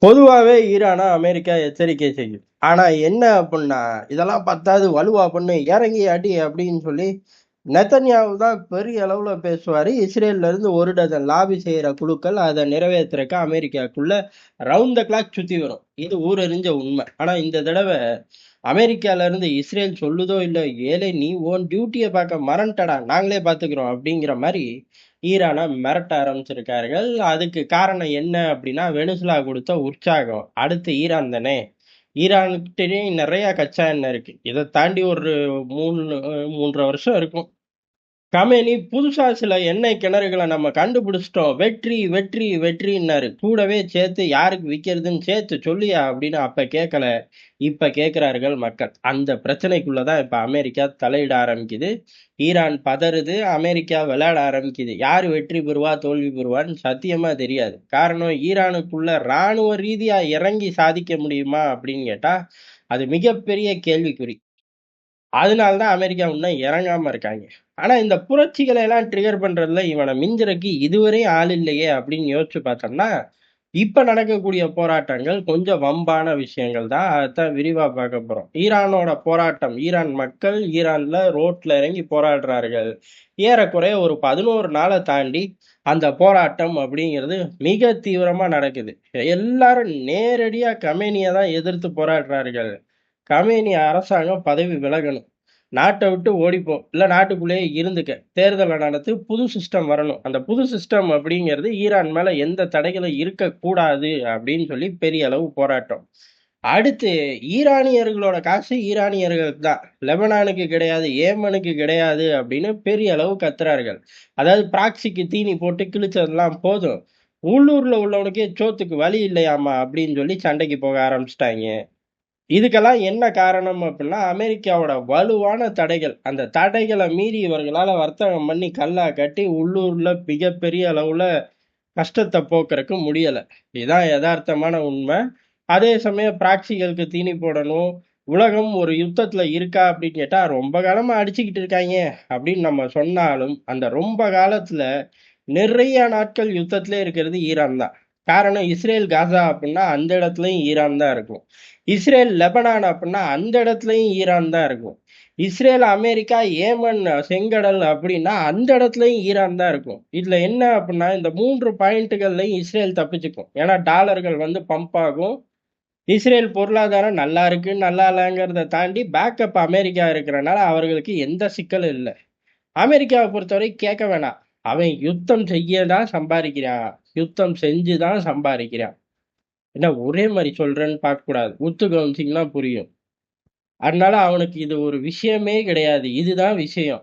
பொதுவாவே ஈரான அமெரிக்கா எச்சரிக்கை செய்யும். ஆனா என்ன அப்புட்ன்னா, இதெல்லாம் பத்தாது வலுவா பண்ணு, இறங்கி அடி அப்படின்னு சொல்லி நெதன்யாகு தான் பெரிய அளவுல பேசுவாரு. இஸ்ரேல்ல இருந்து ஒரு டஜன் லாபி செய்யற குழுக்கள் அத நிறைவேத்துறக்கு அமெரிக்காக்குள்ள ரவுண்ட் த கிளாக் சுத்தி வரும். இது ஊரறிஞ்ச உண்மை. ஆனா இந்த தடவ அமெரிக்கால இருந்து இஸ்ரேல் சொல்லுதோ இல்லையோ, "ஏலே நீ உன் டியூட்டிய பார்க்க மறந்துட்டடா, நாங்களே பார்த்துக்கிறோம்" அப்படிங்கிற மாரி ஈரான மிரட்ட ஆரம்பிச்சிருக்கார்கள். அதுக்கு காரணம் என்ன அப்படின்னா, வெனிசுலா குடுத்த உற்சாகம். அடுத்து ஈரான் தானே. ஈரான்கிட்டயும் நெறைய கச்சா எண்ணெய் இருக்கு. இத தாண்டி ஒரு 3 3 1/2 வருஷம் இருக்கும். கமேனி புதுசா சில எண்ணெய் கிணறுகள நம்ம கண்டுபிடிச்சிட்டோம். வெற்றி, வெற்றி, வெற்றின்னாரு. கூடவே சேர்த்து யாருக்கு விக்கிறதுன்னு சேர்த்து சொல்லுயா அப்படின்னு அப்ப கேட்கல. இப்ப கேட்கிறார்கள் மக்கள். அந்த பிரச்சனைக்குள்ள தான் இப்ப அமெரிக்கா தலையிட ஆரம்பிக்குது. ஈரான் பதறுது. அமெரிக்கா விளையாட ஆரம்பிக்குது. யாரு வெற்றி பெறுவா, தோல்வி பெறுவான்னு சத்தியமா தெரியாது. காரணம் ஈரானுக்குள்ள ராணுவ ரீதியா இறங்கி சாதிக்க முடியுமா அப்படின்னு கேட்டா, அது மிகப்பெரிய கேள்விக்குறி. அதனால தான் அமெரிக்கா இன்னும் இறங்காம இருக்காங்க. ஆனா இந்த புரட்சிகளை எல்லாம் ட்ரிகர் பண்றதுல இவனை மிஞ்சறக்கு இதுவரையும் ஆள் இல்லையே அப்படின்னு யோசிச்சு பார்த்தோம்னா, இப்ப நடக்கக்கூடிய போராட்டங்கள் கொஞ்சம் வம்பான விஷயங்கள் தான். அதைத்தான் விரிவா பார்க்க போறோம். ஈரானோட போராட்டம், ஈரான் மக்கள் ஈரான்ல ரோட்ல இறங்கி போராடுறார்கள். ஏறக்குறைய ஒரு 11 நாளை தாண்டி அந்த போராட்டம் அப்படிங்கிறது மிக தீவிரமா நடக்குது. எல்லாரும் நேரடியா கமேனியை தான் எதிர்த்து போராடுறார்கள். கமேனி அரசாங்கம் பதவி விலகணும். நாட்ட விட்டு ஓடிப்போ. இல்ல நாட்டுக்குள்ளேயே இருந்துக்க. தேர்தல நடத்து. புது சிஸ்டம் வரணும். அந்த புது சிஸ்டம் அப்படிங்கிறது ஈரான் மேல எந்த தடைகளும் இருக்கக்கூடாது அப்படின்னு சொல்லி பெரிய அளவு போராட்டம். அடுத்து ஈரானியர்களோட காசு ஈரானியர்களுக்கு தான். லெபனானுக்கு கிடையாது, ஏமனுக்கு கிடையாது அப்படின்னு பெரிய அளவு கத்துறார்கள். அதாவது ப்ராக்ஸிக்கு தீனி போட்டு கிழிச்சதெல்லாம் போதும். உள்ளூர்ல உள்ளவனுக்கே சோத்துக்கு வழி இல்லையாமா அப்படின்னு சொல்லி சண்டைக்கு போக ஆரம்பிச்சுட்டாங்க. இதுக்கெல்லாம் என்ன காரணம் அப்படின்னா, அமெரிக்காவோட வலுவான தடைகள். அந்த தடைகள மீறி இவர்களால வர்த்தகம் பண்ணி கல்லா கட்டி உள்ளூர்ல மிகப்பெரிய அளவுல கஷ்டத்த போக்குறக்கு முடியல. இதுதான் எதார்த்தமான உண்மை. அதே சமயம் ப்ராக்ஸிகளுக்கு தீனி போடணும். உலகம் ஒரு யுத்தத்துல இருக்கா அப்படின்னு கேட்டா, ரொம்ப காலமா அடிச்சுக்கிட்டு இருக்காய்ங்க அப்படின்னு நம்ம சொன்னாலும், அந்த ரொம்ப காலத்துல நிறைய நாட்கள் யுத்தத்திலே இருக்கிறது ஈரான் தான். காரணம் இஸ்ரேல் காசா அப்படின்னா அந்த இடத்துலயும் ஈரான் தான் இருக்கும். இஸ்ரேல் லெபனான் அப்படின்னா அந்த இடத்துலயும் ஈரான் தான் இருக்கும். இஸ்ரேல் அமெரிக்கா ஏமன் செங்கடல் அப்படின்னா அந்த இடத்துலயும் ஈரான் தான் இருக்கும். இதுல என்ன அப்படின்னா இந்த 3 பாயிண்ட்டுகள்லையும் இஸ்ரேல் தப்பிச்சுக்கும். ஏன்னா டாலர்கள் வந்து பம்ப் ஆகும். இஸ்ரேல் பொருளாதாரம் நல்லா இருக்கு நல்லா இல்லைங்கிறத தாண்டி பேக்கப் அமெரிக்கா இருக்கிறனால அவர்களுக்கு எந்த சிக்கலும் இல்லை. அமெரிக்காவை பொறுத்தவரை கேட்க வேணாம். அவன் யுத்தம் செய்ய தான் சம்பாதிக்கிறான். யுத்தம் செஞ்சு தான் சம்பாதிக்கிறான். என்ன ஒரே மாதிரி சொல்றேன்னு பார்க்க கூடாது. உத்து கவனிச்சீங்கன்னா புரியும். அதனால அவனுக்கு இது ஒரு விஷயமே கிடையாது. இதுதான் விஷயம்.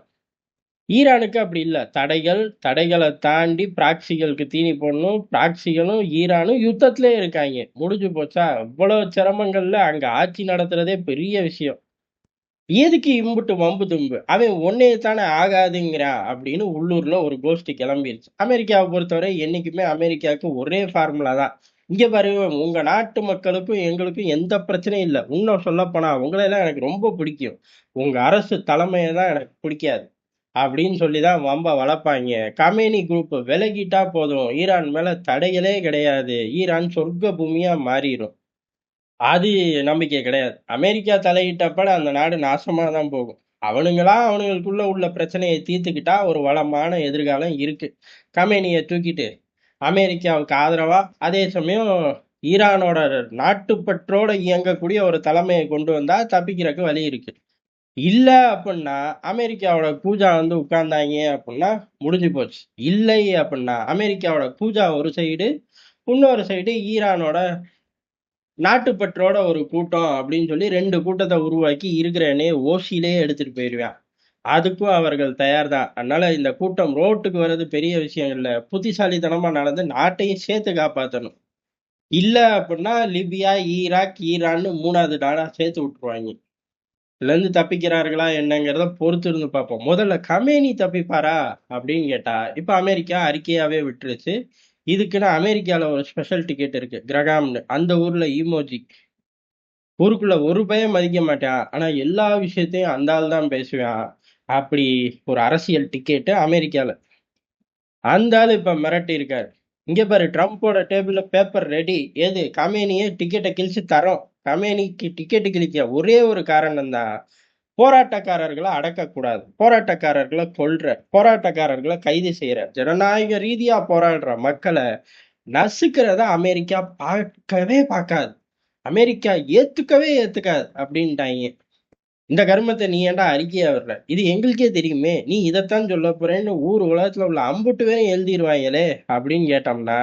ஈரானுக்கு அப்படி இல்ல. தடைகள், தடைகளை தாண்டி ப்ராக்ஸிகளுக்கு தீனி போடணும். ப்ராக்ஸிகளும் ஈரானும் யுத்தத்திலே இருக்காங்க. முடிஞ்சு போச்சா? இவ்வளவு சிரமங்கள்ல அங்க ஆட்சி நடத்துறதே பெரிய விஷயம். எதுக்கு இம்புட்டு வம்பு தும்பு? அவன் ஒன்னே தானே ஆகாதுங்கிறான் அப்படின்னு உள்ளூர்ல ஒரு கோஷ்டி கிளம்பிருச்சு. அமெரிக்காவை பொறுத்தவரை என்னைக்குமே அமெரிக்காவுக்கு ஒரே ஃபார்முலா தான். இங்க பாரு உங்க நாட்டு மக்களுக்கும் எங்களுக்கும் எந்த பிரச்சனையும் இல்ல. இன்னும் சொல்லப்போனா உங்களையெல்லாம் எனக்கு ரொம்ப பிடிக்கும். உங்க அரசு தலைமையை தான் எனக்கு பிடிக்காது. அப்படின்னு சொல்லி தான் வம்ப வளர்ப்பாங்க. கமேனி குரூப் விலகிட்டா போதும். ஈரான் மேல தடைகளே கிடையாது. ஈரான் சொர்க்க பூமியா மாறிடும். அது நம்பிக்கை கிடையாது. அமெரிக்கா தலையிட்டப்ப அந்த நாடு நாசமா தான் போகும். அவனுங்களா அவனுங்களுக்குள்ள உள்ள பிரச்சனையை தீர்த்துக்கிட்டா ஒரு வளமான எதிர்காலம் இருக்கு. கமேனிய தூக்கிட்டு அமெரிக்காவுக்கு ஆதரவா அதே சமயம் ஈரானோட நாட்டுப்பற்றோட இயங்கக்கூடிய ஒரு தலைமையை கொண்டு வந்தா தப்பிக்கிறதுக்கு வழி இருக்கு. இல்ல அப்படின்னா அமெரிக்காவோட கூஜா வந்து உட்கார்ந்தாங்க அப்படின்னா முடிஞ்சு போச்சு. இல்லை அப்படின்னா அமெரிக்காவோட கூஜா ஒரு சைடு, இன்னொரு சைடு ஈரானோட நாட்டுப்பற்றோட ஒரு கூட்டம் அப்படின்னு சொல்லி 2 கூட்டத்தை உருவாக்கி இருக்கிற எண்ணெயை ஓசியிலேயே எடுத்துட்டு போயிருவான். அதுக்கும் அவர்கள் தயார் தான். அதனால இந்த கூட்டம் ரோட்டுக்கு வர்றது பெரிய விஷயம் இல்ல. புத்திசாலித்தனமா நடந்து நாட்டையும் சேர்த்து காப்பாத்தணும். இல்ல அப்படின்னா லிபியா, ஈராக், ஈரான்னு 3வது நாடா சேர்த்து விட்டுருவாங்க. இதுல இருந்து தப்பிக்கிறார்களா என்னங்கிறத பொறுத்து இருந்து பார்ப்போம். முதல்ல கமேனி தப்பிப்பாரா அப்படின்னு கேட்டா, இப்ப அமெரிக்கா அறிக்கையாவே விட்டுருச்சு. இதுக்குன்னு அமெரிக்கால ஒரு ஸ்பெஷல் டிக்கெட் இருக்கு. கிரகாம்னு. அந்த ஊர்ல ஈமோஜி. ஊருக்குள்ள ஒரு பையன் மதிக்க மாட்டான். ஆனா எல்லா விஷயத்தையும் அந்த ஆள் தான் பேசுவான். அப்படி ஒரு அரசியல் டிக்கெட் அமெரிக்கால. அந்த ஆளு இப்ப மிரட்டி இருக்காரு. இங்க பாரு ட்ரம்ப்போட டேபிள்ல பேப்பர் ரெடி. ஏது கமேனியே டிக்கெட்டை கிழிச்சு தரோம். கமேனிக்கு டிக்கெட்டு கிழிக்க ஒரே ஒரு காரணம் தான், போராட்டக்காரர்களை அடக்கக்கூடாது, போராட்டக்காரர்களை போராட்டக்காரர்களை கைது செய்யற, ஜனநாயக ரீதியா போராடுற மக்களை நசுக்கிறத அமெரிக்கா பார்க்கவே பார்க்காது, அமெரிக்கா ஏத்துக்கவே ஏத்துக்காது அப்படின்ட்டாங்க. இந்த கருமத்தை நீ ஏன்டா அறிக்கையா வர்ற, இது எங்களுக்கே தெரியுமே, நீ இதைத்தான் சொல்ல போறேன்னு ஊர் உலகத்துல உள்ள அம்புட்டு பேரும் எழுதிருவாங்களே அப்படின்னு கேட்டோம்னா,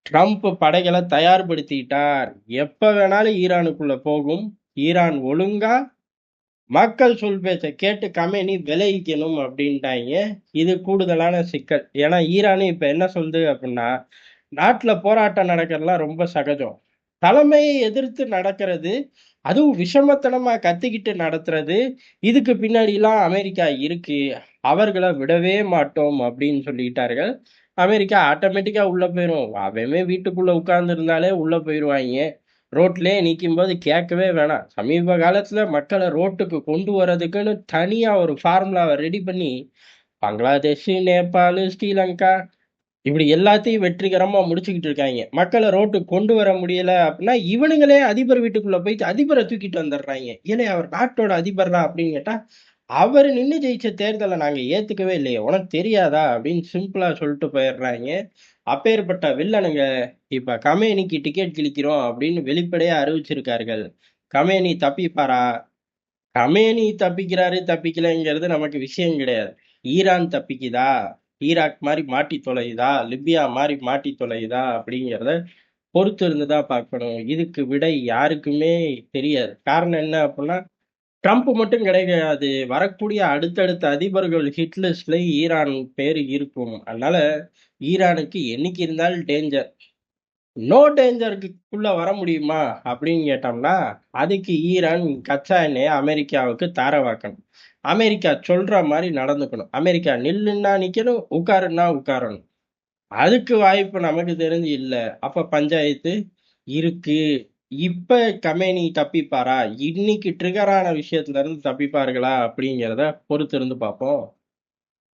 ட்ரம்ப் படைகளை தயார்படுத்திட்டார், எப்ப வேணாலும் ஈரானுக்குள்ள போகும், ஈரான் ஒழுங்கா மக்கள் சொல் பேச்சை கேட்டு கமேனி விளைவிக்கணும் அப்படின்ட்டாங்க. இது கூடுதலான சிக்கல். ஏன்னா ஈரானு இப்ப என்ன சொல்லுது அப்படின்னா, நாட்டுல போராட்டம் நடக்கிறதுலாம் ரொம்ப சகஜம், தலைமையை எதிர்த்து நடக்கிறது, அதுவும் விஷமத்தனமா கத்திக்கிட்டு நடத்துறது, இதுக்கு பின்னாடிலாம் அமெரிக்கா இருக்கு, அவர்களை விடவே மாட்டோம் அப்படின்னு சொல்லிட்டார்கள். அமெரிக்கா ஆட்டோமேட்டிக்கா உள்ள போயிரும், அவன் வீட்டுக்குள்ள உட்கார்ந்து இருந்தாலே உள்ள போயிருவாங்க. ரோட்லயே நிற்கும் போது கேட்கவே வேணாம். சமீப காலத்துல மக்களை ரோட்டுக்கு கொண்டு வர்றதுக்குன்னு தனியா ஒரு ஃபார்முலாவை ரெடி பண்ணி பங்களாதேஷ், நேபாள், ஸ்ரீலங்கா இப்படி எல்லாத்தையும் வெற்றிகரமா முடிச்சுக்கிட்டு இருக்காங்க. மக்களை ரோட்டுக்கு கொண்டு வர முடியல அப்படின்னா இவனுங்களே அதிபர் வீட்டுக்குள்ள போயிட்டு அதிபரை தூக்கிட்டு வந்துடுறாங்க. ஏன்னா அவர் நாட்டோட அதிபர்ரா அப்படின்னு கேட்டா, அவர் நின்று ஜெயிச்ச தேர்தலை நாங்க ஏத்துக்கவே இல்லையே, உனக்கு தெரியாதா அப்படின்னு சிம்பிளா சொல்லிட்டு போயிடுறாங்க. அப்பேற்பட்ட வில்லனுங்க இப்ப கமேனிக்கு டிக்கெட் கிழிக்கிறோம் அப்படின்னு வெளிப்படையா அறிவிச்சிருக்கார்கள். கமேனி தப்பிப்பாரா? கமேனி தப்பிக்கிறாரு தப்பிக்கலைங்கிறது நமக்கு விஷயம் கிடையாது. ஈரான் தப்பிக்குதா, ஈராக் மாதிரி மாட்டி தொலையுதா, லிபியா மாதிரி மாட்டி தொலையுதா அப்படிங்கிறத பொறுத்து இருந்துதான் பார்க்கணும். இதுக்கு விடை யாருக்குமே தெரியாது. காரணம் என்ன அப்படின்னா, ட்ரம்ப் மட்டும் கிடையாது, வரக்கூடிய அடுத்தடுத்த அதிபர்கள் ஹிட் லிஸ்ட்ல ஈரான் பேரு இருக்கும். அதனால ஈரானுக்கு என்னைக்கு இருந்தாலும் டேஞ்சர். நோ டேஞ்சருக்குள்ள வர முடியுமா அப்படின்னு கேட்டோம்னா, அதுக்கு ஈரான் கச்சா எண்ணெயை அமெரிக்காவுக்கு தாரவாக்கணும், அமெரிக்கா சொல்ற மாதிரி நடந்துக்கணும், அமெரிக்கா நில்லுன்னா நிக்கணும், உட்காருன்னா உட்காரணும். அதுக்கு வாய்ப்பு நமக்கு தெரிஞ்சு இல்ல. அப்ப பஞ்சாயத்து இருக்கு. இப்ப கமேனி தப்பிப்பாரா, இன்னைக்கு ட்ரிகரான விஷயத்துல இருந்து தப்பிப்பார்களா அப்படிங்கிறத பொறுத்து இருந்து பார்ப்போம்.